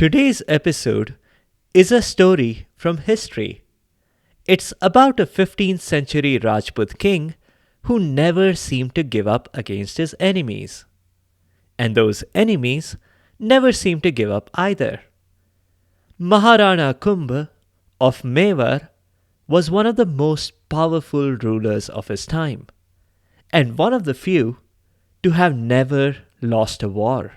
Today's episode is a story from history. It's about a 15th century Rajput king who never seemed to give up against his enemies. And those enemies never seemed to give up either. Maharana Kumbha of Mewar was one of the most powerful rulers of his time, and one of the few to have never lost a war.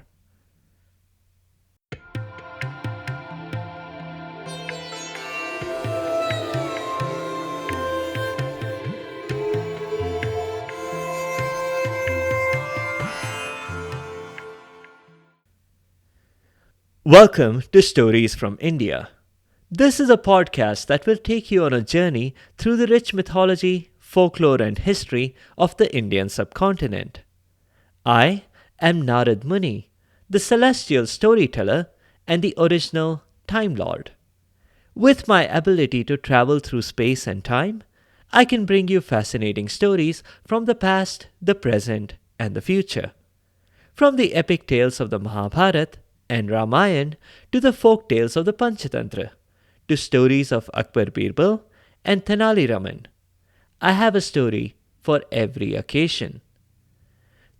Welcome to Stories from India. This is a podcast that will take you on a journey through the rich mythology, folklore, and history of the Indian subcontinent. I am Narad Muni, the celestial storyteller and the original Time Lord. With my ability to travel through space and time, I can bring you fascinating stories from the past, the present, and the future. From the epic tales of the Mahabharata and Ramayana to the folk tales of the Panchatantra, to stories of Akbar Birbal and Tenali Raman. I have a story for every occasion.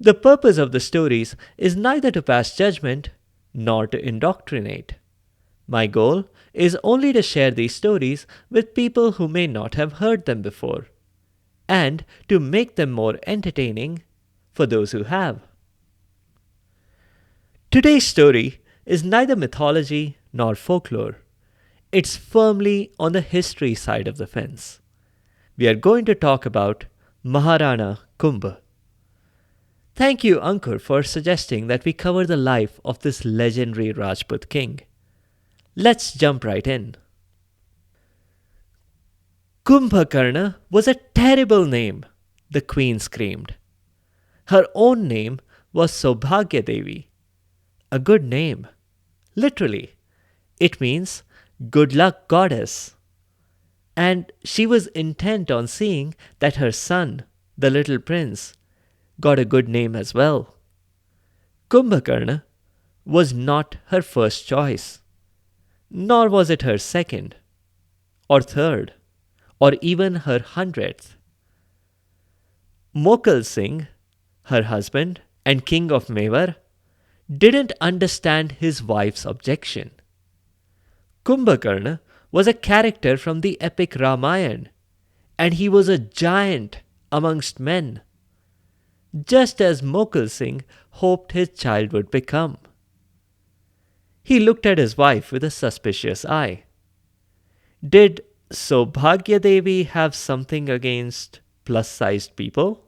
The purpose of the stories is neither to pass judgment nor to indoctrinate. My goal is only to share these stories with people who may not have heard them before, and to make them more entertaining for those who have. Today's story is neither mythology nor folklore. It's firmly on the history side of the fence. We are going to talk about Maharana Kumbha. Thank you, Ankur, for suggesting that we cover the life of this legendary Rajput king. Let's jump right in. Kumbhakarna was a terrible name, the queen screamed. Her own name was Saubhagya Devi. A good name. Literally, it means good luck goddess. And she was intent on seeing that her son, the little prince, got a good name as well. Kumbhakarna was not her first choice, nor was it her second, or third, or even her 100th. Mokal Singh, her husband and king of Mewar, didn't understand his wife's objection. Kumbhakarna was a character from the epic Ramayana, and he was a giant amongst men, just as Mokal Singh hoped his child would become. He looked at his wife with a suspicious eye. Did Saubhagya Devi have something against plus-sized people?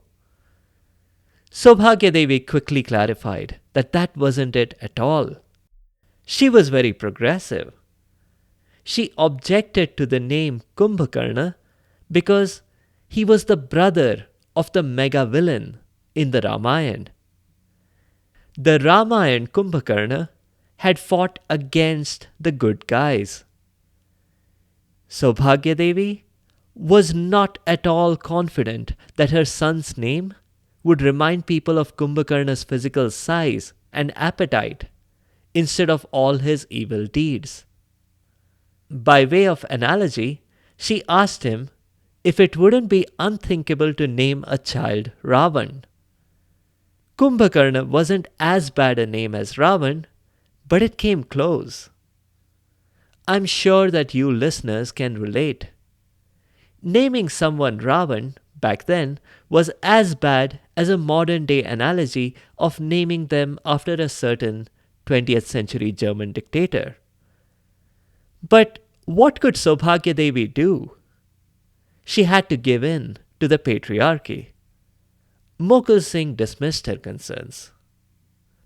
Saubhagya Devi quickly clarified that wasn't it at all. She was very progressive. She objected to the name Kumbhakarna because he was the brother of the mega villain in the Ramayana. The Ramayana Kumbhakarna had fought against the good guys. Saubhagya Devi was not at all confident that her son's name would remind people of Kumbhakarna's physical size and appetite instead of all his evil deeds. By way of analogy, she asked him if it wouldn't be unthinkable to name a child Ravan. Kumbhakarna wasn't as bad a name as Ravan, but it came close. I'm sure that you listeners can relate. Naming someone Ravan back then was as bad as a modern day analogy of naming them after a certain 20th century German dictator. But what could Saubhagya Devi do? She had to give in to the patriarchy. Mokal Singh dismissed her concerns.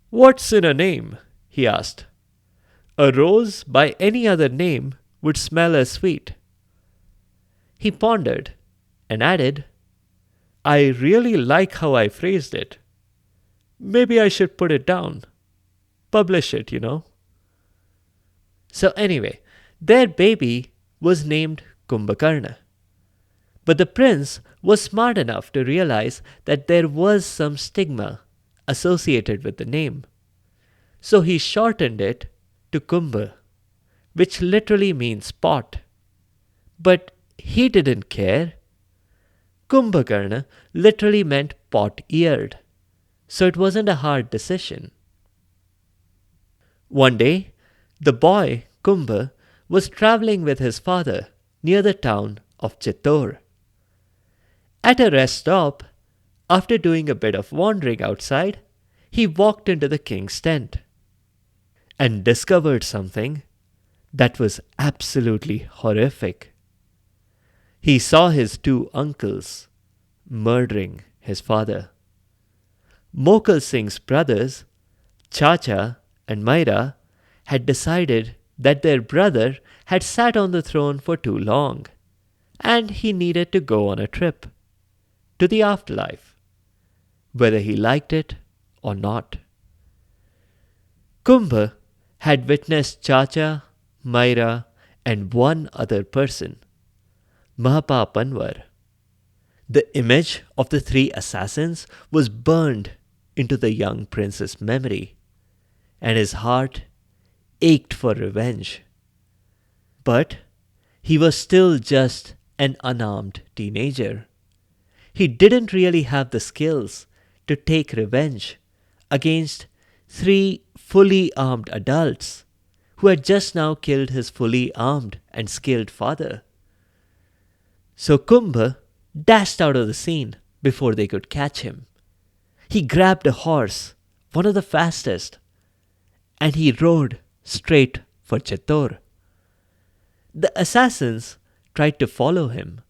"What's in a name?" he asked. "A rose by any other name would smell as sweet." He pondered and added, "I really like how I phrased it. Maybe I should put it down. Publish it, you know." So anyway, their baby was named Kumbhakarna. But the prince was smart enough to realize that there was some stigma associated with the name. So he shortened it to Kumbha. which literally means pot. But he didn't care. Kumbhakarna literally meant pot-eared, so it wasn't a hard decision. One day, the boy, Kumbha, was traveling with his father near the town of Chittor. At a rest stop, after doing a bit of wandering outside, he walked into the king's tent and discovered something that was absolutely horrific. He saw his two uncles murdering his father. Mokal Singh's brothers, Chacha and Maira, had decided that their brother had sat on the throne for too long and he needed to go on a trip to the afterlife, whether he liked it or not. Kumbha had witnessed Chacha, Maira, and one other person, Mahapapanwar. The image of the three assassins was burned into the young prince's memory, and his heart ached for revenge. But he was still just an unarmed teenager. He didn't really have the skills to take revenge against three fully armed adults who had just now killed his fully armed and skilled father. So Kumbha dashed out of the scene before they could catch him. He grabbed a horse, one of the fastest, and he rode straight for Chittor. The assassins tried to follow him,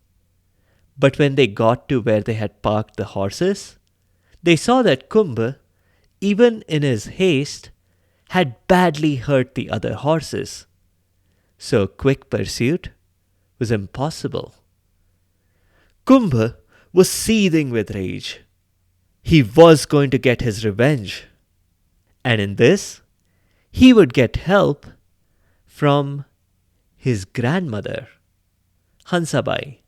but when they got to where they had parked the horses, they saw that Kumbha, even in his haste, had badly hurt the other horses. So quick pursuit was impossible. Kumbha was seething with rage. He was going to get his revenge. And in this, he would get help from his grandmother, Hansabai.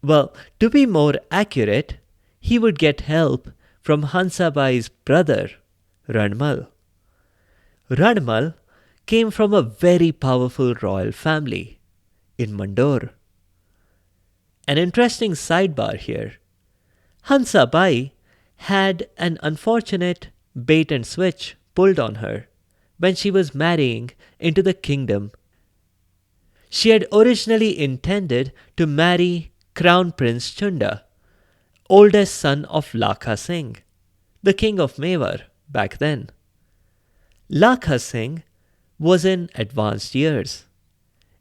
Well, to be more accurate, he would get help from Hansabai's brother, Ranmal. Ranmal came from a very powerful royal family in Mandor. An interesting sidebar here. Hansabai had an unfortunate bait and switch pulled on her when she was marrying into the kingdom. She had originally intended to marry Crown Prince Chunda, oldest son of Lakha Singh, the king of Mewar back then. Lakha Singh was in advanced years,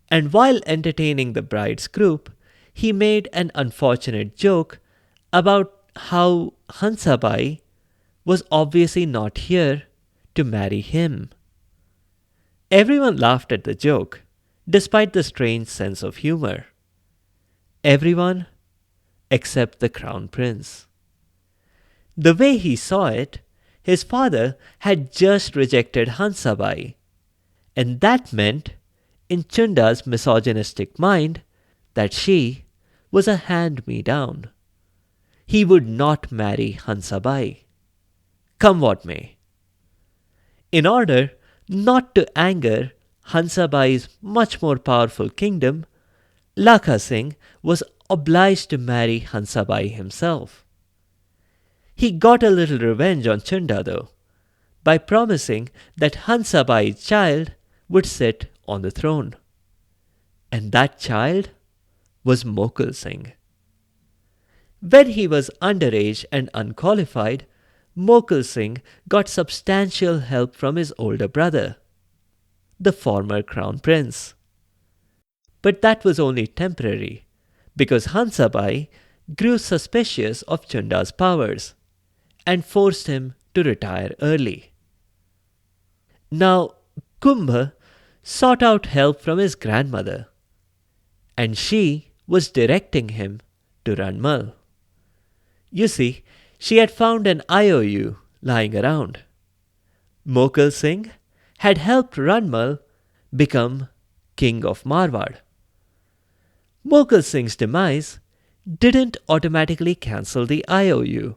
and while entertaining the bride's group, he made an unfortunate joke about how Hansabai was obviously not here to marry him. Everyone laughed at the joke, despite the strange sense of humor. Everyone except the crown prince. The way he saw it, his father had just rejected Hansabai, and that meant, in Chunda's misogynistic mind, that she was a hand-me-down. He would not marry Hansabai, come what may. In order not to anger Hansabai's much more powerful kingdom, Lakha Singh was obliged to marry Hansabai himself. He got a little revenge on Chunda though, by promising that Hansabai's child would sit on the throne. And that child was Mokal Singh. When he was underage and unqualified, Mokal Singh got substantial help from his older brother, the former crown prince. But that was only temporary, because Hansabai grew suspicious of Chunda's powers and forced him to retire early. Now, Kumbha sought out help from his grandmother, and she was directing him to Ranmal. You see, she had found an IOU lying around. Mokal Singh had helped Ranmal become king of Marwar. Mokal Singh's demise didn't automatically cancel the IOU.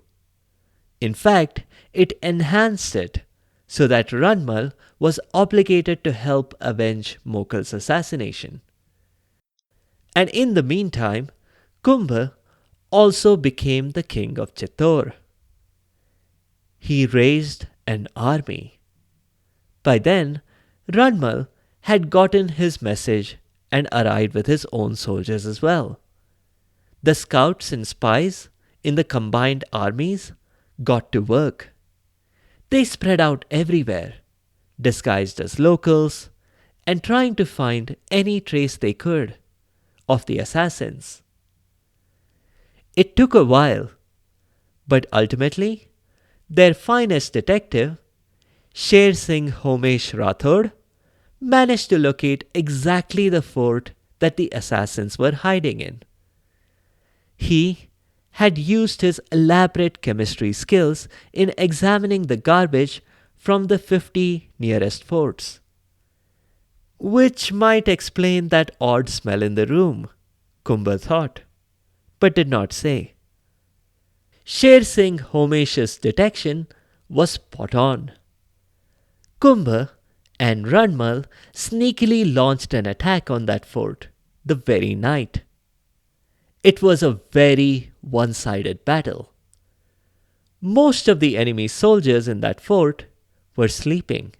In fact, it enhanced it so that Ranmal was obligated to help avenge Mokhal's assassination. And in the meantime, Kumbha also became the king of Chittor. He raised an army. By then, Ranmal had gotten his message and arrived with his own soldiers as well. The scouts and spies in the combined armies got to work. They spread out everywhere, disguised as locals, and trying to find any trace they could of the assassins. It took a while, but ultimately, their finest detective, Sher Singh Homesh Rathod, managed to locate exactly the fort that the assassins were hiding in. He had used his elaborate chemistry skills in examining the garbage from the 50 nearest forts, which might explain that odd smell in the room, Kumbha thought, but did not say. Sher Singh Homesh's detection was spot on. Kumbha and Ranmal sneakily launched an attack on that fort the very night. It was a very one-sided battle. Most of the enemy soldiers in that fort were sleeping.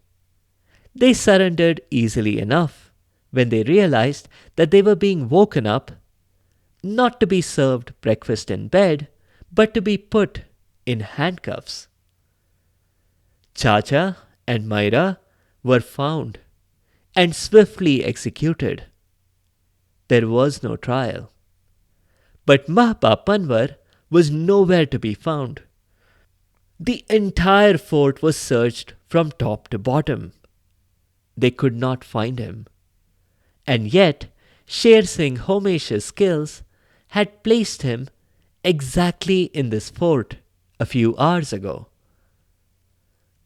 They surrendered easily enough when they realized that they were being woken up, not to be served breakfast in bed, but to be put in handcuffs. Chacha and Myra were found and swiftly executed. There was no trial. But Mahpa Panwar was nowhere to be found. The entire fort was searched from top to bottom. They could not find him. And yet, Sher Singh Homesh's skills had placed him exactly in this fort a few hours ago.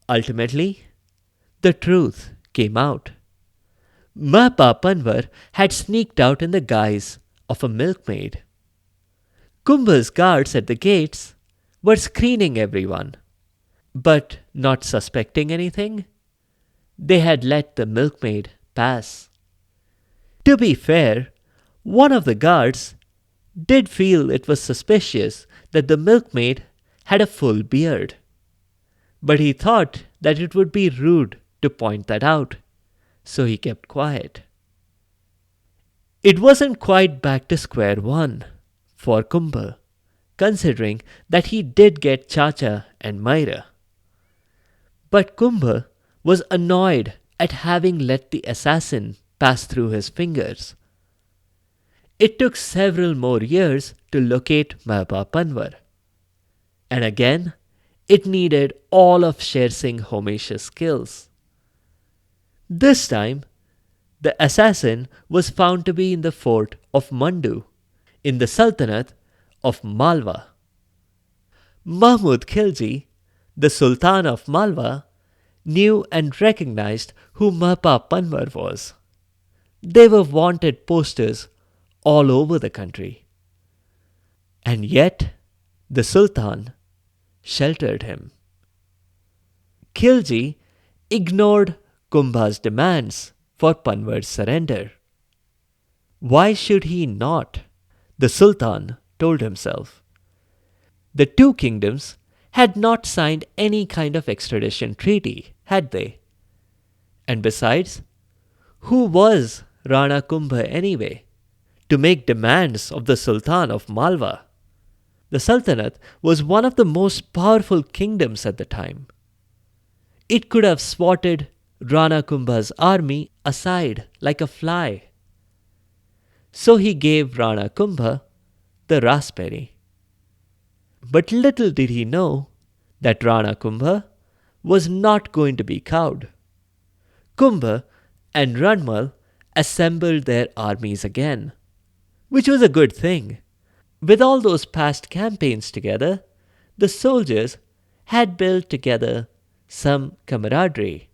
Ultimately, the truth came out. Mahpa Panwar had sneaked out in the guise of a milkmaid. Kumbha's guards at the gates were screening everyone, but not suspecting anything. They had let the milkmaid pass. To be fair, one of the guards did feel it was suspicious that the milkmaid had a full beard, but he thought that it would be rude to point that out, so he kept quiet. It wasn't quite back to square one for Kumbha, considering that he did get Chacha and Myra. But Kumbha was annoyed at having let the assassin pass through his fingers. It took several more years to locate Mahpa Panwar. And again, it needed all of Sher Singh Homesh's skills. This time, the assassin was found to be in the fort of Mandu, in the Sultanate of Malwa. Mahmud Khilji, the Sultan of Malwa, knew and recognized who Mahpa Panwar was. They were wanted posters all over the country. And yet, the Sultan sheltered him. Khilji ignored Kumbha's demands for Panwar's surrender. Why should he not? The Sultan told himself. The two kingdoms had not signed any kind of extradition treaty, had they? And besides, who was Rana Kumbha anyway, to make demands of the Sultan of Malwa? The Sultanate was one of the most powerful kingdoms at the time. It could have swatted Rana Kumbha's army aside like a fly. So he gave Rana Kumbha the raspberry. But little did he know that Rana Kumbha was not going to be cowed. Kumbha and Ranmal assembled their armies again, which was a good thing. With all those past campaigns together, the soldiers had built together some camaraderie,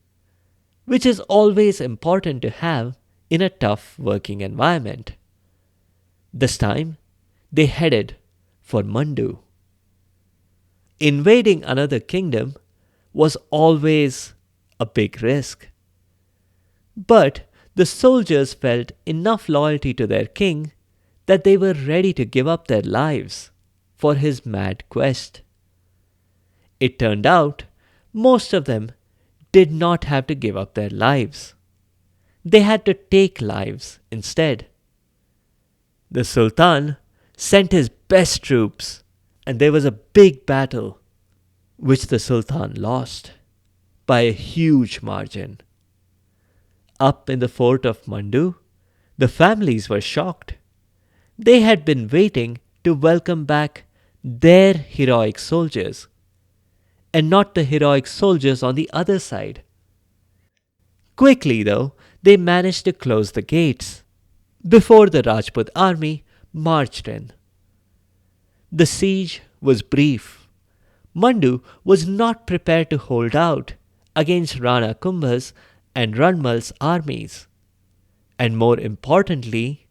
which is always important to have in a tough working environment. This time, they headed for Mandu. Invading another kingdom was always a big risk. But the soldiers felt enough loyalty to their king that they were ready to give up their lives for his mad quest. It turned out most of them did not have to give up their lives. They had to take lives instead. The Sultan sent his best troops, and there was a big battle, which the Sultan lost by a huge margin. Up in the fort of Mandu, the families were shocked. They had been waiting to welcome back their heroic soldiers, and not the heroic soldiers on the other side. Quickly, though, they managed to close the gates before the Rajput army marched in. The siege was brief. Mandu was not prepared to hold out against Rana Kumbha's and Ranmal's armies. And more importantly,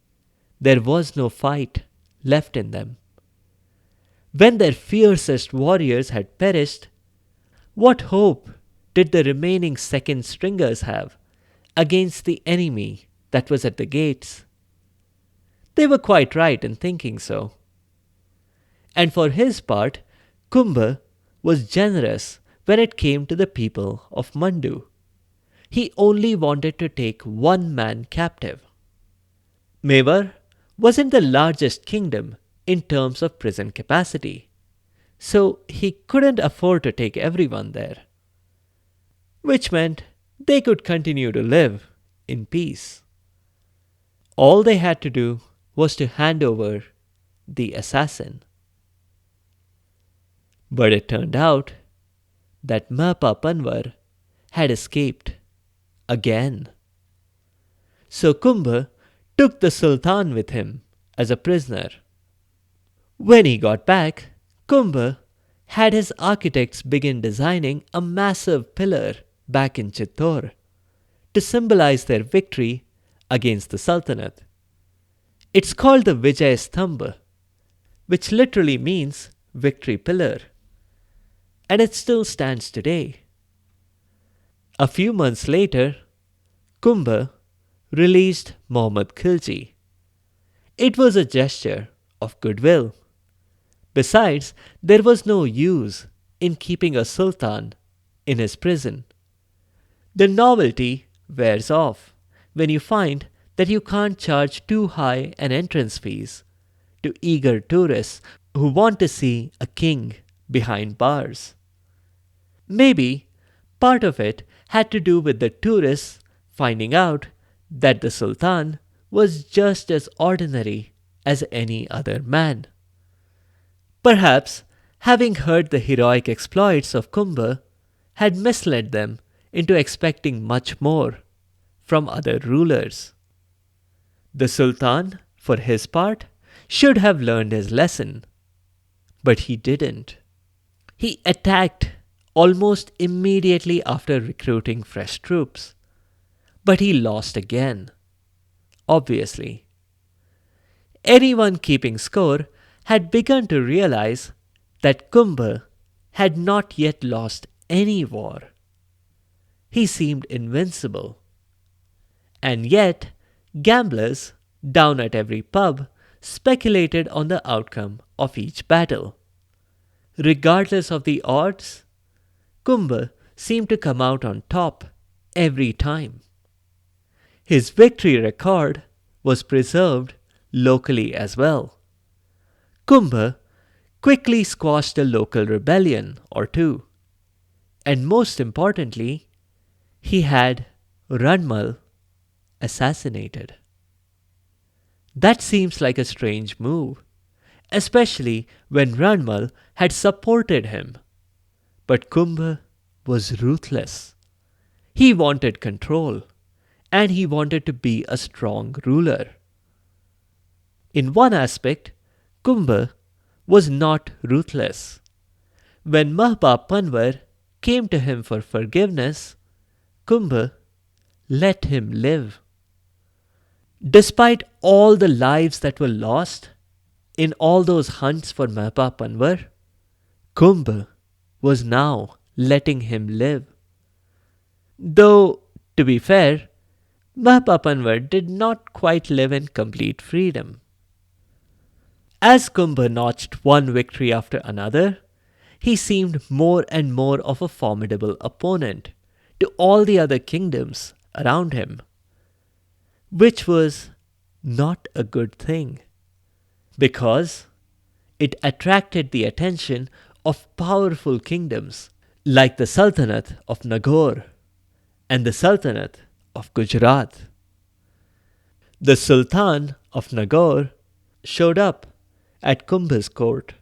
there was no fight left in them. When their fiercest warriors had perished, what hope did the remaining second stringers have against the enemy that was at the gates? They were quite right in thinking so. And for his part, Kumbha was generous when it came to the people of Mandu. He only wanted to take one man captive. Mewar wasn't the largest kingdom in terms of prison capacity, so he couldn't afford to take everyone there, which meant they could continue to live in peace. All they had to do was to hand over the assassin. But it turned out that Mapa Panwar had escaped again. So Kumbha took the Sultan with him as a prisoner. When he got back, Kumbha had his architects begin designing a massive pillar back in Chittor to symbolize their victory against the Sultanate. It's called the Vijay Stambha, which literally means victory pillar, and it still stands today. A few months later, Kumbha released Muhammad Khilji. It was a gesture of goodwill. Besides, there was no use in keeping a sultan in his prison. The novelty wears off when you find that you can't charge too high an entrance fees to eager tourists who want to see a king behind bars. Maybe part of it had to do with the tourists finding out that the Sultan was just as ordinary as any other man. Perhaps having heard the heroic exploits of Kumbha had misled them into expecting much more from other rulers. The Sultan, for his part, should have learned his lesson, but he didn't. He attacked almost immediately after recruiting fresh troops, but he lost again, obviously. Anyone keeping score had begun to realize that Kumbha had not yet lost any war. He seemed invincible. And yet, gamblers down at every pub speculated on the outcome of each battle. Regardless of the odds, Kumbha seemed to come out on top every time. His victory record was preserved locally as well. Kumbha quickly squashed a local rebellion or two, and most importantly, he had Ranmal assassinated. That seems like a strange move, especially when Ranmal had supported him. But Kumbha was ruthless. He wanted control, and he wanted to be a strong ruler. In one aspect, Kumbha was not ruthless. When Mahba Panwar came to him for forgiveness, Kumbha let him live. Despite all the lives that were lost in all those hunts for Mahba Panwar, Kumbha was now letting him live. Though, to be fair, Mahapa Panwar did not quite live in complete freedom. As Kumbha notched one victory after another, he seemed more and more of a formidable opponent to all the other kingdoms around him, which was not a good thing because it attracted the attention of powerful kingdoms like the Sultanate of Nagaur and the Sultanate of Gujarat. The Sultan of Nagaur showed up at Kumbha's court.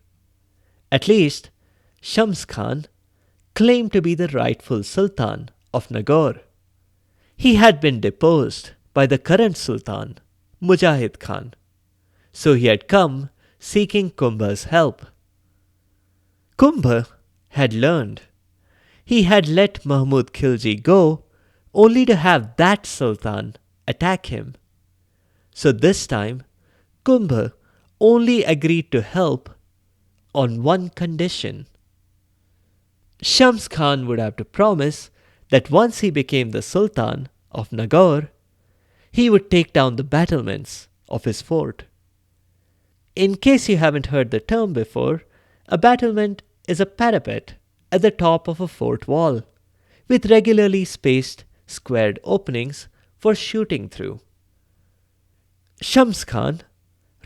At least, Shams Khan claimed to be the rightful Sultan of Nagaur. He had been deposed by the current Sultan, Mujahid Khan, so he had come seeking Kumbha's help. Kumbha had learned. He had let Mahmud Khilji go only to have that Sultan attack him. So this time, Kumbha only agreed to help on one condition. Shams Khan would have to promise that once he became the Sultan of Nagaur, he would take down the battlements of his fort. In case you haven't heard the term before, a battlement is a parapet at the top of a fort wall, with regularly spaced squared openings for shooting through. Shams Khan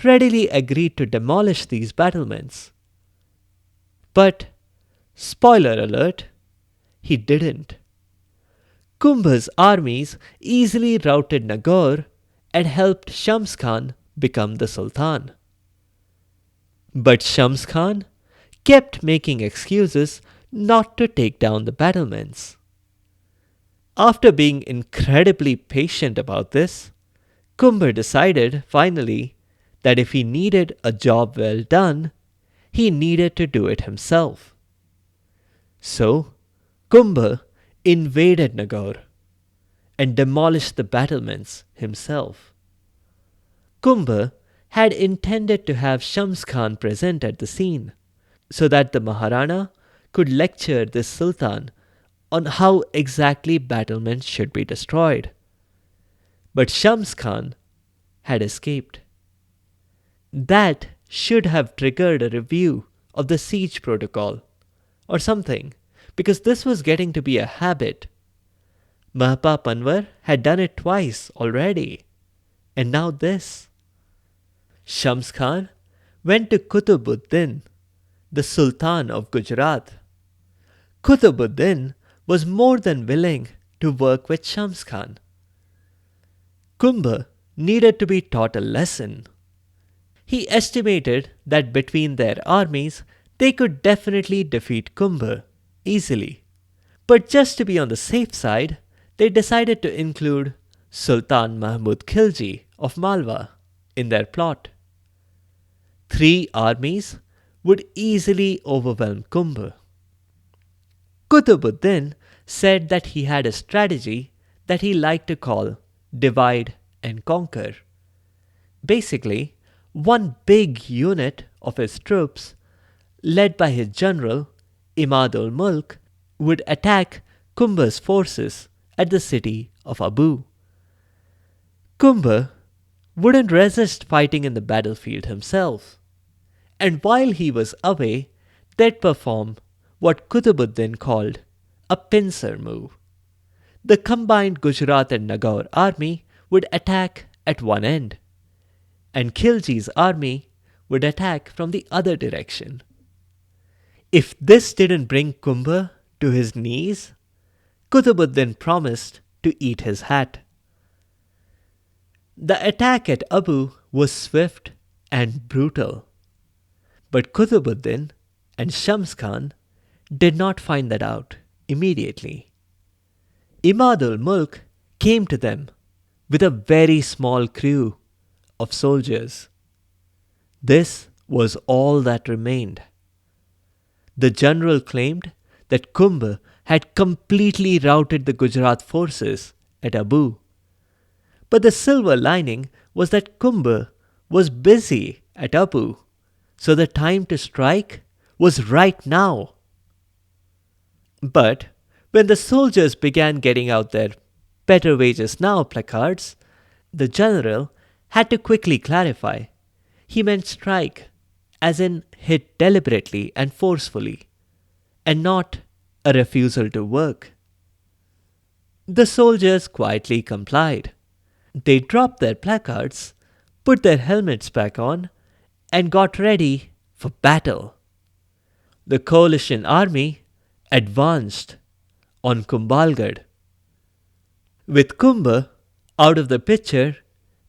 readily agreed to demolish these battlements. But, spoiler alert, he didn't. Kumbha's armies easily routed Nagaur and helped Shams Khan become the Sultan. But Shams Khan kept making excuses not to take down the battlements. After being incredibly patient about this, Kumbha decided finally that if he needed a job well done, he needed to do it himself. So, Kumbha invaded Nagaur and demolished the battlements himself. Kumbha had intended to have Shams Khan present at the scene so that the Maharana could lecture this Sultan on how exactly battlements should be destroyed. But Shams Khan had escaped. That should have triggered a review of the siege protocol or something, because this was getting to be a habit. Mahapa Panwar had done it twice already, and now this. Shams Khan went to Qutubuddin, the Sultan of Gujarat. Qutubuddin was more than willing to work with Shams Khan. Kumbha needed to be taught a lesson. He estimated that between their armies, they could definitely defeat Kumbha easily. But just to be on the safe side, they decided to include Sultan Mahmud Khilji of Malwa in their plot. 3 armies would easily overwhelm Kumbha. Qutubuddin said that he had a strategy that he liked to call divide and conquer. Basically, one big unit of his troops, led by his general Imad-ul Mulk, would attack Kumbha's forces at the city of Abu. Kumbha wouldn't resist fighting in the battlefield himself, and while he was away, they'd perform what Qutubuddin called a pincer move. The combined Gujarat and Nagaur army would attack at one end, and Khilji's army would attack from the other direction. If this didn't bring Kumbha to his knees, Qutubuddin promised to eat his hat. The attack at Abu was swift and brutal, but Qutubuddin and Shams Khan did not find that out immediately. Imad-ul Mulk came to them with a very small crew of soldiers. This was all that remained. The general claimed that Kumbha had completely routed the Gujarat forces at Abu. But the silver lining was that Kumbha was busy at Abu, so the time to strike was right now. But when the soldiers began getting out their better wages now placards, the general had to quickly clarify. He meant strike, as in hit deliberately and forcefully, and not a refusal to work. The soldiers quietly complied. They dropped their placards, put their helmets back on, and got ready for battle. The coalition army advanced on Kumbhalgarh. With Kumbha out of the picture,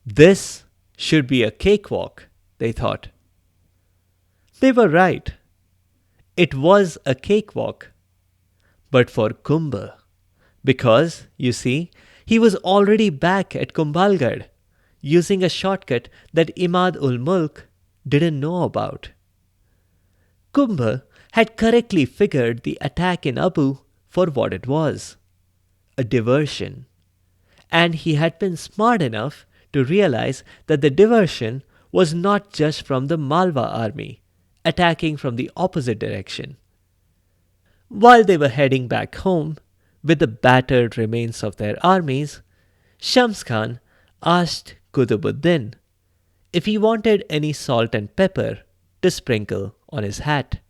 this should be a cakewalk, they thought. They were right. It was a cakewalk. But for Kumbha, because, you see, he was already back at Kumbhalgarh, using a shortcut that Imad ul Mulk didn't know about. Kumbha had correctly figured the attack in Abu for what it was, a diversion. And he had been smart enough to realize that the diversion was not just from the Malwa army, attacking from the opposite direction. While they were heading back home, with the battered remains of their armies, Shams Khan asked Qutubuddin if he wanted any salt and pepper to sprinkle on his hat.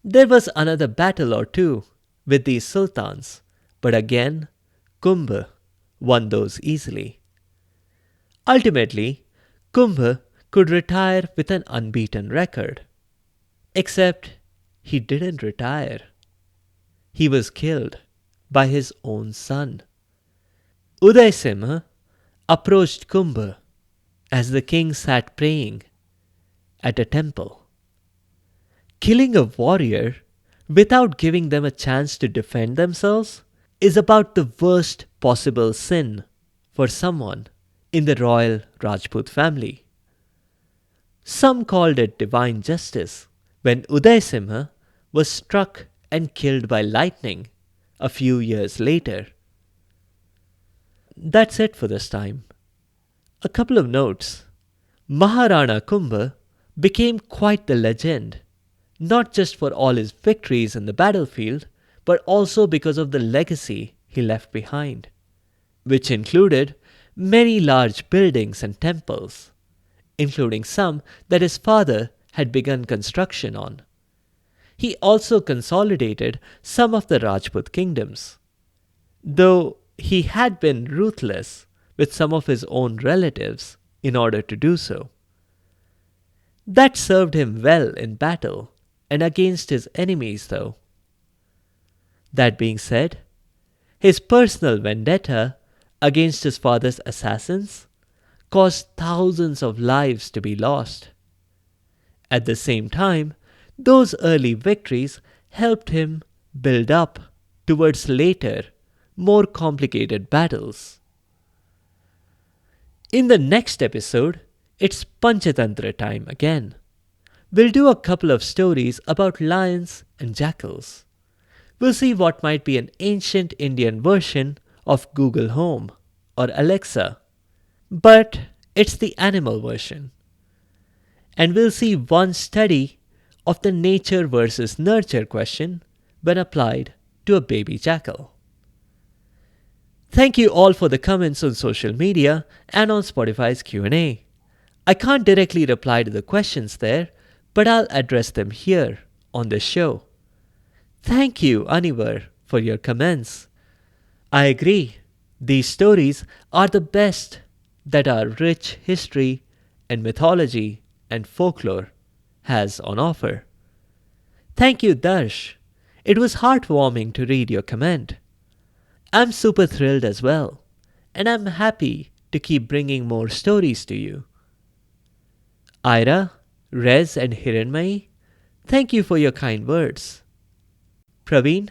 There was another battle or two with these sultans, but again, Kumbha won those easily. Ultimately, Kumbha could retire with an unbeaten record. Except he didn't retire. He was killed by his own son. Udaisimha approached Kumbha as the king sat praying at a temple. Killing a warrior without giving them a chance to defend themselves is about the worst possible sin for someone in the royal Rajput family. Some called it divine justice when Udaisimha was struck and killed by lightning a few years later. That's it for this time. A couple of notes. Maharana Kumbha became quite the legend, not just for all his victories in the battlefield, but also because of the legacy he left behind, which included many large buildings and temples, including some that his father had begun construction on. He also consolidated some of the Rajput kingdoms, though he had been ruthless with some of his own relatives in order to do so. That served him well in battle and against his enemies, though. That being said, his personal vendetta against his father's assassins caused thousands of lives to be lost. At the same time, those early victories helped him build up towards later, more complicated battles. In the next episode, it's Panchatantra time again. We'll do a couple of stories about lions and jackals. We'll see what might be an ancient Indian version of Google Home or Alexa, but it's the animal version. And we'll see one study of the nature versus nurture question when applied to a baby jackal. Thank you all for the comments on social media and on Spotify's Q&A. I can't directly reply to the questions there, but I'll address them here on the show. Thank you, Anivar, for your comments. I agree, these stories are the best that our rich history and mythology and folklore has on offer. Thank you, Darsh. It was heartwarming to read your comment. I'm super thrilled as well, and I'm happy to keep bringing more stories to you. Ira, Rez and Hiranmai, thank you for your kind words. Praveen,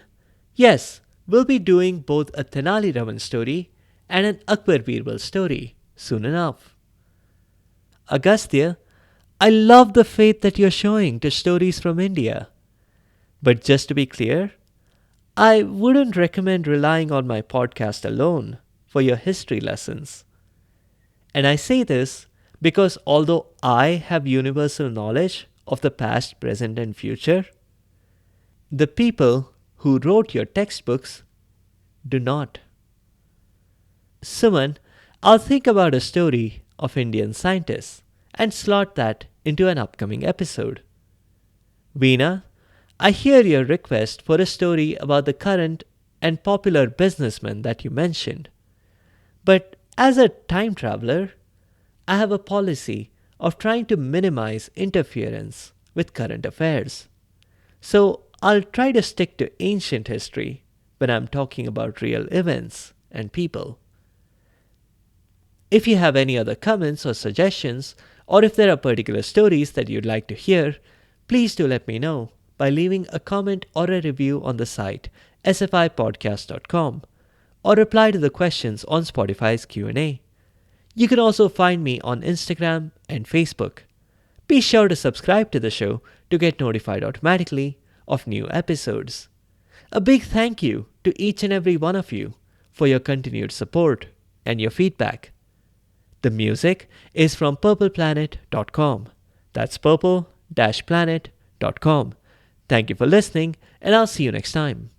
yes, we'll be doing both a Tenali Raman story and an Akbar Birbal story soon enough. Agastya, I love the faith that you're showing to stories from India. But just to be clear, I wouldn't recommend relying on my podcast alone for your history lessons. And I say this because although I have universal knowledge of the past, present, and future, the people who wrote your textbooks do not. Suman, I'll think about a story of Indian scientists and slot that into an upcoming episode. Veena, I hear your request for a story about the current and popular businessman that you mentioned. But as a time traveler, I have a policy of trying to minimize interference with current affairs. So I'll try to stick to ancient history when I'm talking about real events and people. If you have any other comments or suggestions, or if there are particular stories that you'd like to hear, please do let me know by leaving a comment or a review on the site sfipodcast.com or reply to the questions on Spotify's Q&A. You can also find me on Instagram and Facebook. Be sure to subscribe to the show to get notified automatically of new episodes. A big thank you to each and every one of you for your continued support and your feedback. The music is from purpleplanet.com. That's purple-planet.com. Thank you for listening, and I'll see you next time.